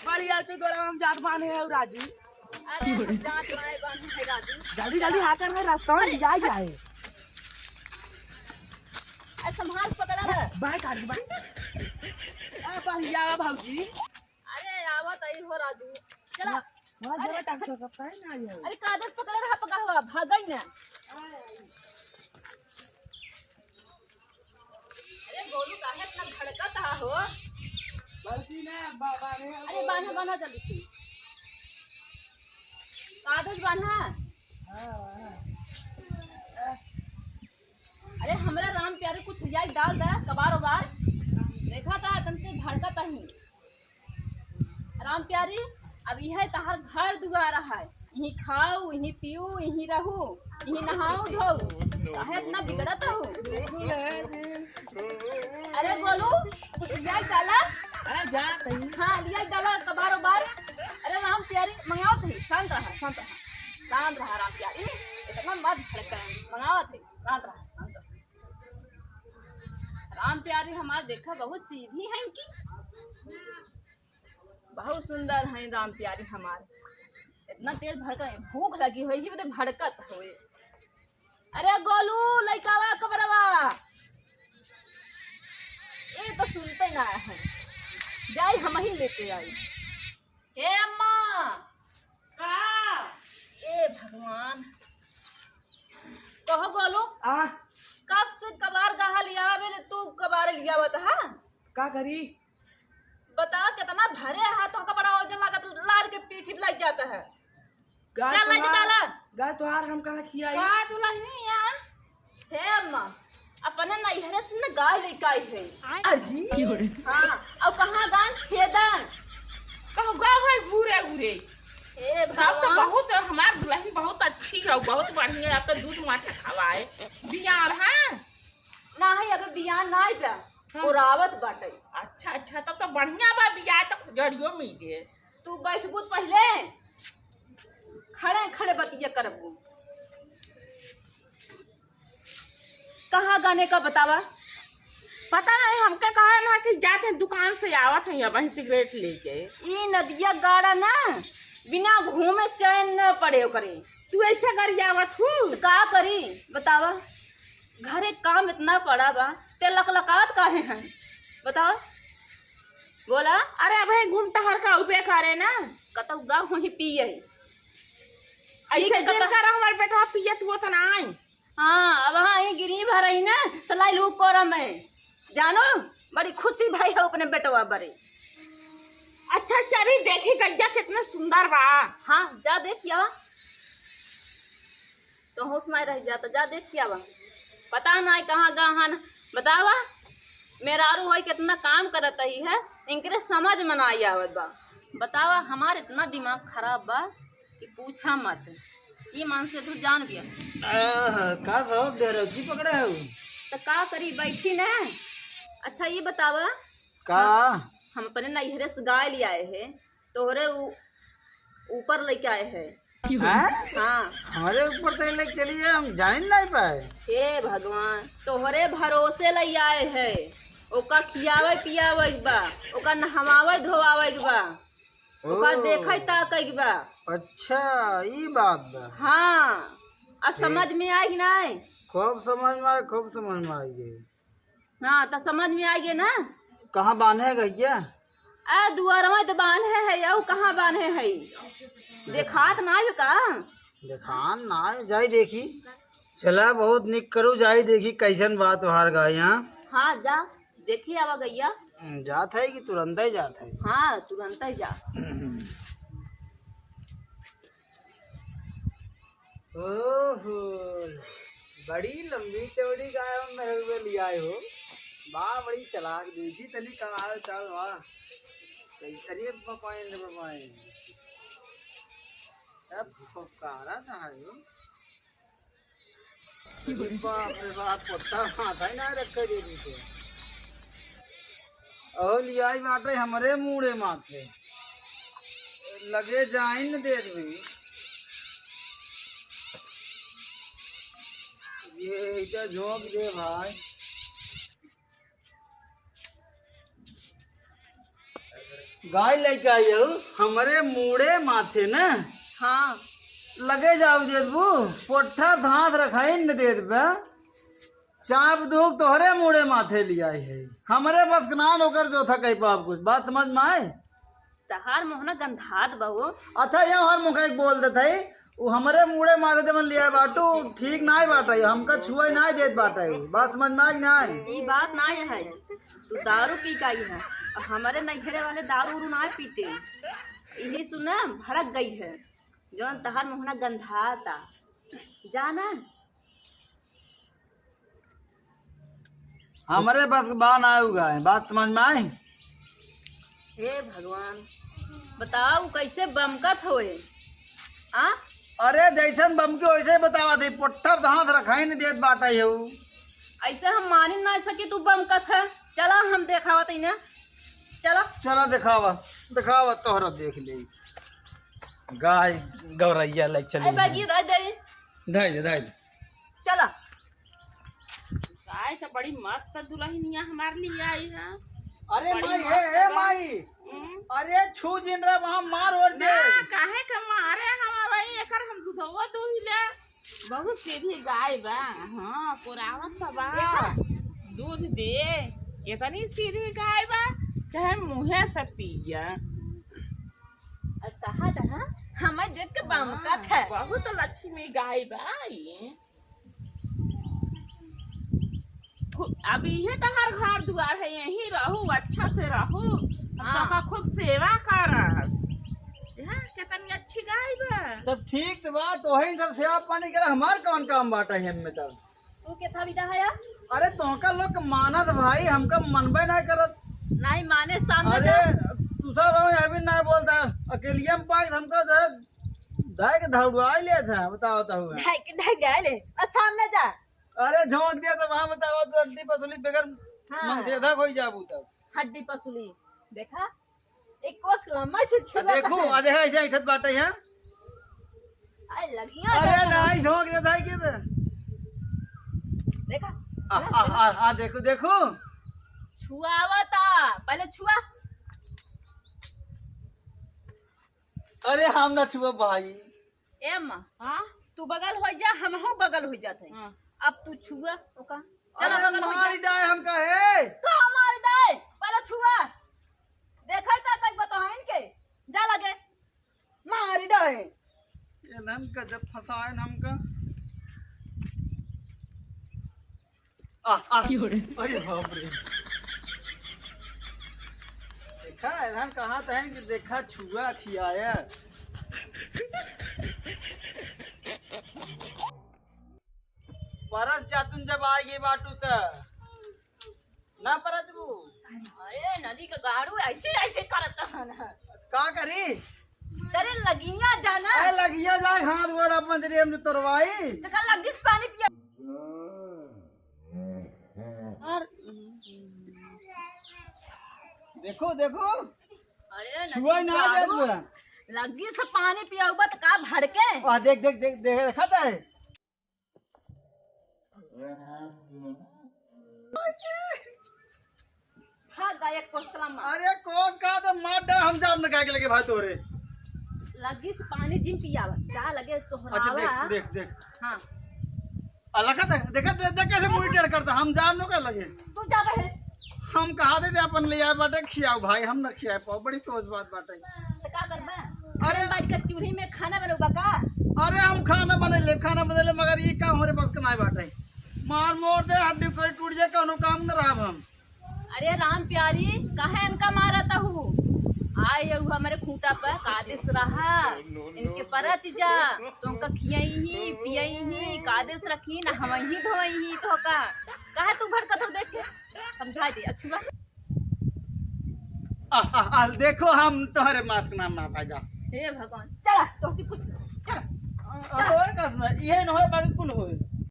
बढ़िया तो तोरा हम जात बाने है राजू। अरे जात बनाए बांधे है राजू। जल्दी जल्दी हाथ कर रास्ता में जा जाए। संभाल पकड़ा रे। बाय काट बाय। आ बढ़िया भाऊजी। अरे आवत आई हो राजू। चला वहां जरा टक सकता है ना ये। अरे कागज पकड़े रहा पका हुआ भागई ना। अरे गोलू काहे इतना भड़कत हा हो। बल्कि ना बाबा ने अरे बांधा बांधा जल्दी से कागज बांधा। अरे हमरा राम प्यारे कुछ लिया डाल दे कबार उबार देखा था तंते भड़कत ही राम प्यारी। अब यह तहार घर दुआरा है यही खाओ यही पियो यही रहू यही नहाओ धो काहे इतना बिगड़त हो। अरे गोलू कुछ लिया डाला। अरे जा कहीं। हाँ लिया डाला कबार उबार। अरे राम प्यारी मंगाओ थे शांत रहा शांत रहा शांत रहा राम प्यारी इतना मत भड़का मंगाओ थे शांत रहा शांत रहा। राम प्यारी हमारे देखा बहुत सीधी है इनकी बहुत सुंदर है राम प्यारी हमारे इतना तेज भड़का भूख लगी हुई तो भड़कत हुए। अरे गोलू लइकावा कबरवा ये तो सुनते ना है जाई हम ही लेते आई। हे अम्मा का ए भगवान कहो गोलू आ कब से कबार गहा लिया मेरे तू कबार लिया बता का करी। बता कितना भरे है तो का बड़ा वजन लगा तू लार के पीठी लग जाता है। गाय चल निकाला गाय तोहार हम कहां खियाई। का दुल्हनी यार हे अम्मा अपने नैहरे से न गाय लेके आई है। अजी हां अब कहां गान छेदन कहूँ गाय है घूरे घूरे। हे तब तो भगवान बहुत हमार दुल्हन बहुत अच्छी है बहुत बढ़िया अब तो दूध माठा खवाए बियार है ना है अबे बियान ना जा उरावत बाटे। अच्छा अच्छा तब तो बढ़िया बा बिया तो जड़ियो मिले। तू बैठबू पहले खड़े खड़े बतिया करबू कहाँ गाने का बतावा। पता नहीं हमके कहा ना कि जाते दुकान से आवत है वही सिगरेट लेके। ई नदिया गाड़ा ना बिना घूमे चैन न पड़े करे। तू ऐसा कर आवत हूँ तो का करी बतावा घरे काम इतना पड़ा बा ते लकलकात काहे हैं बतावा बोला। अरे भाई घूम टहर का उपे करे ना कतौ गा वही पिए ऐसे दिन कर हमारे बेटा पियत वो तो नहीं। हाँ अब हाँ ये गिरी भरई ना तो लाई लू कोरा में जानो बड़ी खुशी भाई है अपने बेटवा बड़े। अच्छा चली देखी गैया कितना सुंदर बा। हाँ जा देखिया तो होश में रह जाता जा देखिया बा पता ना कहाँ गहान बतावा मेरा आरू भाई कितना काम करत ही है इनके समझ में ना आवत बा। बतावा हमारे इतना दिमाग खराब बा कि पूछा मत ये मन से तू जान गया। का सब देरौची पकड़े है तो का करी बैठी ना। अच्छा ये बतावा का हम अपने नैहरे से गाय ले आए हैं तोहरे ऊपर लेके आए हैं। हाँ हमारे ऊपर तो लेके चलिए हम जान नहीं पाए। हे भगवान तोहरे भरोसे ले आए है ओका खियावे पियावे बा ओका नहवावे धोवावे बा ओका देखे ताके बा। अच्छा ये बात बा। हाँ अब समझ में आएगी ना। खूब समझ में आए खूब समझ में आएगी। हाँ तो समझ में आएगी ना। कहाँ बांधे गैया आ दुआर में तो बांधे है या कहाँ बांधे है देखात ना है का देखान ना जाई देखी चला बहुत निक करू जाई देखी कैसन बात हार गाय यहाँ। हाँ जा देखिए आवा गैया जात है कि तुरंत ही जात है। हाँ तुरंत ही जा। ओहो बड़ी लंबी चौड़ी गाय महल में लिया हो वाह बड़ी चलाक देखी तनी कमाल चल वाह कैसे पपाइन रे पपाइन अब फुफकारा था यो बाप रे बाप पत्ता माथा ही ना रखे दे दी थे ओ लियाई बाटे हमरे मुड़े माथे लगे जाइन दे दी ये इधर झोंक दे भाई गाय लेके आई हो हमारे मुड़े माथे न हाँ लगे जाओ देबू पोठा धात रखाई न दे देबे चाप दूध तोहरे मुड़े माथे लिया है हमरे बस नान होकर जो था कहीं पाप कुछ बात समझ में आए। तहार मोहना गंधात बहु। अच्छा यहाँ हर मुखा एक बोल देते है वो हमारे मुड़े माथे जमन लिया बाटू ठीक ना बाटा हमका छुआ ना देत बाटा बात समझ में आए ना ये बात ना है तू दारू पी का है और हमारे नैहरे वाले दारू उरू ना पीते यही सुना भड़क गई है जौन तहार मोहना गंधाता जाना। हमारे बस बान आऊगा बात समझ में आए। हे भगवान बताओ कैसे बमकत होए आ अरे जैसन बम के वैसे बतावा दे पोठा धात रखाई न देत बाटा ऐसे हम मान ना सके तू बमकत है। चला हम देखावत इन्हें चलो चला दिखावा दिखावा तोहरा देख ले गाय गौरैया लाइक चली बाकी रह जाए धाई चला। गाय तो बड़ी मस्त दुल्हनिया हमारे लिए आई है। अरे माई हे माई अरे छू जिन रे वहां मार और दे काहे के मारे हम भाई एकर हम दूधवा दूहिले बहुत सीधी गाय बा। हाँ पुरावत बा दूध दे इतनी सीधी गाय बा चाहे मुँहे से पिया। कहा था हमें देख के बमकत है बहुत लक्ष्मी गाय बा ये। अभी ये तहार घर दुआर है यही रहू अच्छा से रहू हाँ। खूब सेवा कर कितनी अच्छी गाय बा। तब ठीक तो बात वही इधर सेवा पानी करे हमार कौन काम बाटा है हमें तब तू कैसा विदा है यार। अरे तोहका लोग मानत भाई हमका मनबे ना करत नहीं माने सामने अरे तू सब अभी ना बोलता अकेलिए में पाक हमको जो है ढाई के धौड़वा लिया था बताओ तो हुआ ढाई गए ले और सामने जा। अरे झोंक दिया तो वहां बताओ तो अड्डी पसुली बगैर हाँ। मन दे था कोई जाबू तब हड्डी पसुली देखा एक कोस लम्बा से छुला देखो आज है ऐसे इठत बाटे है। आई लगिया अरे नहीं झोंक दे था के देखा आ देखो देखो छुआवता पहले छुआ। अरे हम ना छुआ भाई एम हाँ तू बगल हो जा हम हो बगल हो जाते हैं। हाँ। अब तू छुआ ओका चलो अरे बगल हो मारी जा डाय हमका है तो हमारी दाई पहले छुआ देखा था तक बताओ इनके जा लगे मारी दाई ये हमका जब फंसाए हमका अरे बाप रे देखा इधर कहा था कि देखा छुआ खियाया परस जातुन जब आएगी बाटू त ना परचबू अरे नदी का गाड़ू ऐसे ऐसे करता है ना का करी करे लगिया जाना ए लगिया जा हाथ गोड़ अपन जरी हम तोरवाई देखा लगिस पानी पिया और देखो देखो अरे छुआ नदी ना गाड़ू, दे लगी से पानी पिया हुआ तो का भड़के आ देख देख देख देख देखा था हाँ गायक कोसला अरे कोस का तो मार डा हम जाम न के लगे भाई तोरे लगी से पानी जिम पिया जा लगे अच्छा सोहरावा देख देख देख हाँ अलग था देखा देख कैसे मुड़ी टेढ़ करता हम जाम न के लगे तू जा रहे हम कहा देते अपन ले आए बाटे खियाओ भाई हम न खियाए पाओ बड़ी सोच बात बाटे तो का करबा अरे अरे बैठ कर चूल्ही में खाना बनोबा का अरे हम खाना बने ले मगर ये काम हमारे पास का नहीं बाटे मार मोड़ दे हड्डी कोई टूट जाए कोनो काम न रहा हम अरे राम प्यारी कहे इनका मारता हूँ आए ये हमारे खूंटा पर कादिस रहा इनके परा चीजा तो उनका खियाई ही पियाई ही कादिस रखी ना हम ही धोई ही तो का कहे तू भटकत हो देख के समझा दे अच्छा देखो हम तोहरे माथ के नाम ना भाजा हे भगवान चला तो कुछ चला ये न हो बाकी कुल हो